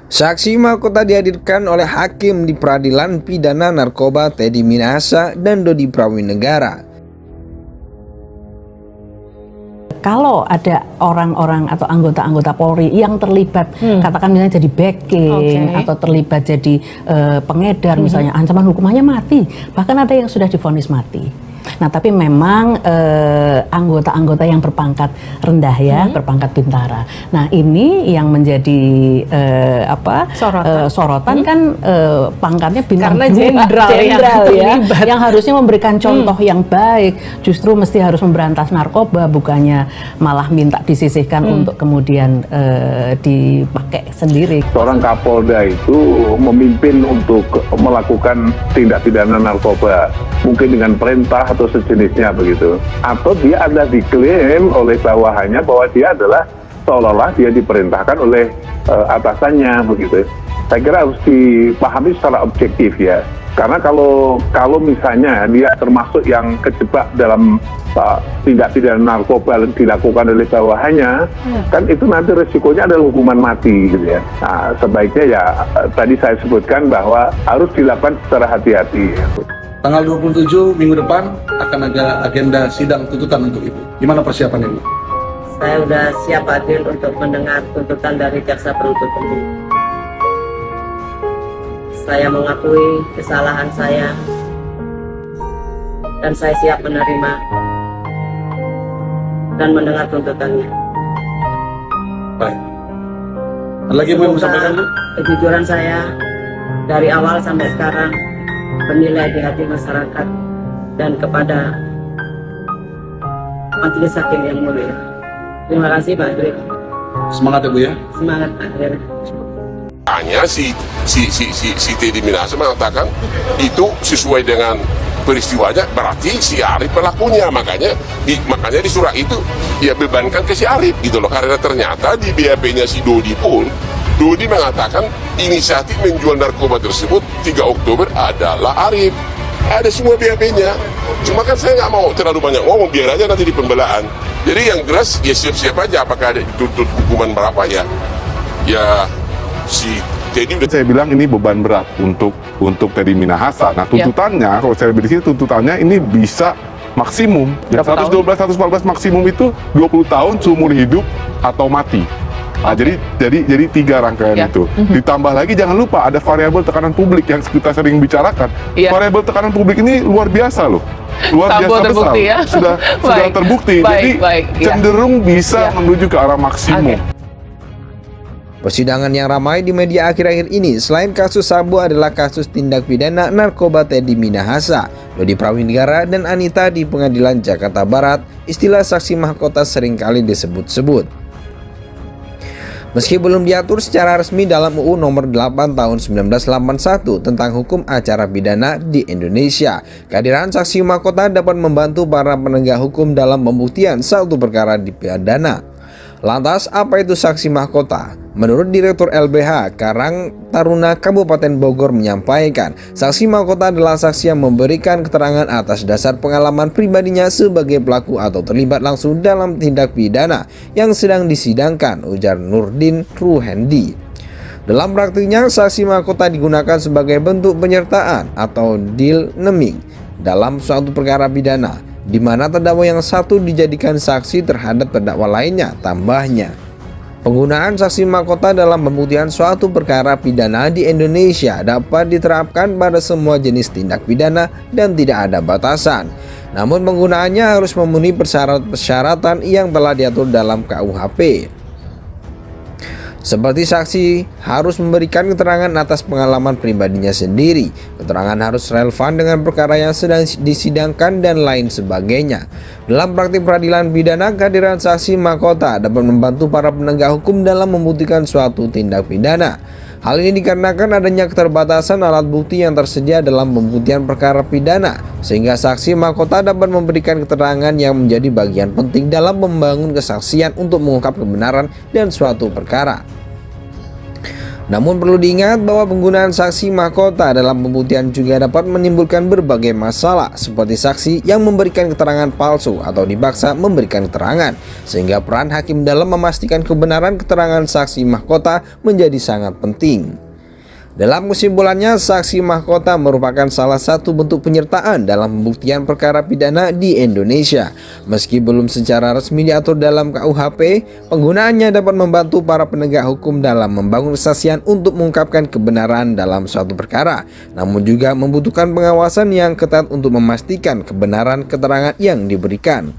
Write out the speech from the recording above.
Saksi mahkota dihadirkan oleh hakim di Peradilan Pidana Narkoba Teddy Minahasa dan Dodi Prawinegara. Kalau ada orang-orang atau anggota-anggota Polri yang terlibat, katakan misalnya jadi backing atau terlibat jadi pengedar, misalnya ancaman hukumannya mati, bahkan ada yang sudah divonis mati. Nah, tapi memang anggota-anggota yang berpangkat rendah ya, berpangkat bintara. Nah, ini yang menjadi sorotan kan pangkatnya bintang karena jenderal ya, yang harusnya memberikan contoh yang baik, justru mesti harus memberantas narkoba, bukannya malah minta disisihkan untuk kemudian dipakai sendiri. Seorang Kapolda itu memimpin untuk melakukan tindak pidana narkoba, mungkin dengan perintah atau sejenisnya begitu, atau dia ada diklaim oleh bawahannya bahwa dia adalah seolah-olah dia diperintahkan oleh atasannya begitu. Saya kira harus dipahami secara objektif ya, karena kalau misalnya dia termasuk yang kejebak dalam tindak pidana narkoba dilakukan oleh bawahannya, kan itu nanti resikonya adalah hukuman mati gitu ya. Nah, sebaiknya ya tadi saya sebutkan bahwa harus dilakukan secara hati-hati. Tanggal 27 minggu depan akan ada agenda sidang tuntutan untuk Ibu. Gimana persiapan Ibu? Saya sudah siap hadir untuk mendengar tuntutan dari jaksa penuntut umum. Saya mengakui kesalahan saya dan saya siap menerima dan mendengar tuntutannya. Baik. Ada lagi yang mau disampaikan Bu? Kejujuran saya dari awal sampai sekarang bernilai di hati masyarakat dan kepada majelis hakim yang mulia. Terima kasih Pak Dri. Semangat ya Bu ya. Semangat Pak Dri. Hanya si Teddy Minahasa mengatakan itu sesuai dengan peristiwanya, berarti si Arif pelakunya, makanya di surat itu ya bebankan ke si Arif gitu loh, karena ternyata di BAP-nya si Dodi pun Dodi mengatakan inisiatif menjual narkoba tersebut 3 Oktober adalah Arif. Ada semua BAP-nya. Cuma kan saya nggak mau terlalu banyak ngomong, biar aja nanti di pembelaan. Jadi yang jelas ya siap-siap aja apakah ada dituntut hukuman berapa ya. Ya si Teddy udah saya bilang ini beban berat untuk Teddy Minahasa. Nah tuntutannya, kalau saya di sini tuntutannya ini bisa maksimum. 112, 114 maksimum itu 20 tahun seumur hidup atau mati. Nah, jadi 3 rangkaian itu. Ditambah lagi jangan lupa ada variabel tekanan publik yang kita sering bicarakan. Variabel tekanan publik ini luar biasa loh. Luar biasa besar. Ya? Sudah terbukti. Jadi cenderung bisa menuju ke arah maksimum. Persidangan yang ramai di media akhir-akhir ini selain kasus Sabu adalah kasus tindak pidana narkoba Teddy Minahasa, Dodi Prawinegara, dan Anita di Pengadilan Jakarta Barat. Istilah saksi mahkota seringkali disebut-sebut. Meski belum diatur secara resmi dalam UU Nomor 8 Tahun 1981 tentang hukum acara pidana di Indonesia, kehadiran saksi mahkota dapat membantu para penegak hukum dalam pembuktian suatu perkara di pidana. Lantas, apa itu saksi mahkota? Menurut Direktur LBH Karang Taruna Kabupaten Bogor menyampaikan, saksi mahkota adalah saksi yang memberikan keterangan atas dasar pengalaman pribadinya sebagai pelaku atau terlibat langsung dalam tindak pidana yang sedang disidangkan, ujar Nurdin Ruhendi. Dalam praktiknya, saksi mahkota digunakan sebagai bentuk penyertaan atau deal neming dalam suatu perkara pidana, di mana terdakwa yang satu dijadikan saksi terhadap terdakwa lainnya. Tambahnya, penggunaan saksi mahkota dalam pembuktian suatu perkara pidana di Indonesia dapat diterapkan pada semua jenis tindak pidana dan tidak ada batasan. Namun penggunaannya harus memenuhi persyaratan yang telah diatur dalam KUHP. Seperti saksi harus memberikan keterangan atas pengalaman pribadinya sendiri, keterangan harus relevan dengan perkara yang sedang disidangkan, dan lain sebagainya. Dalam praktik peradilan pidana, kehadiran saksi mahkota dapat membantu para penegak hukum dalam membuktikan suatu tindak pidana. Hal ini dikarenakan adanya keterbatasan alat bukti yang tersedia dalam pembuktian perkara pidana, sehingga saksi mahkota dapat memberikan keterangan yang menjadi bagian penting dalam membangun kesaksian untuk mengungkap kebenaran dan suatu perkara. Namun perlu diingat bahwa penggunaan saksi mahkota dalam pembuktian juga dapat menimbulkan berbagai masalah, seperti saksi yang memberikan keterangan palsu atau dipaksa memberikan keterangan, sehingga peran hakim dalam memastikan kebenaran keterangan saksi mahkota menjadi sangat penting. Dalam kesimpulannya, saksi mahkota merupakan salah satu bentuk penyertaan dalam pembuktian perkara pidana di Indonesia. Meski belum secara resmi diatur dalam KUHP, penggunaannya dapat membantu para penegak hukum dalam membangun kesaksian untuk mengungkapkan kebenaran dalam suatu perkara, namun juga membutuhkan pengawasan yang ketat untuk memastikan kebenaran keterangan yang diberikan.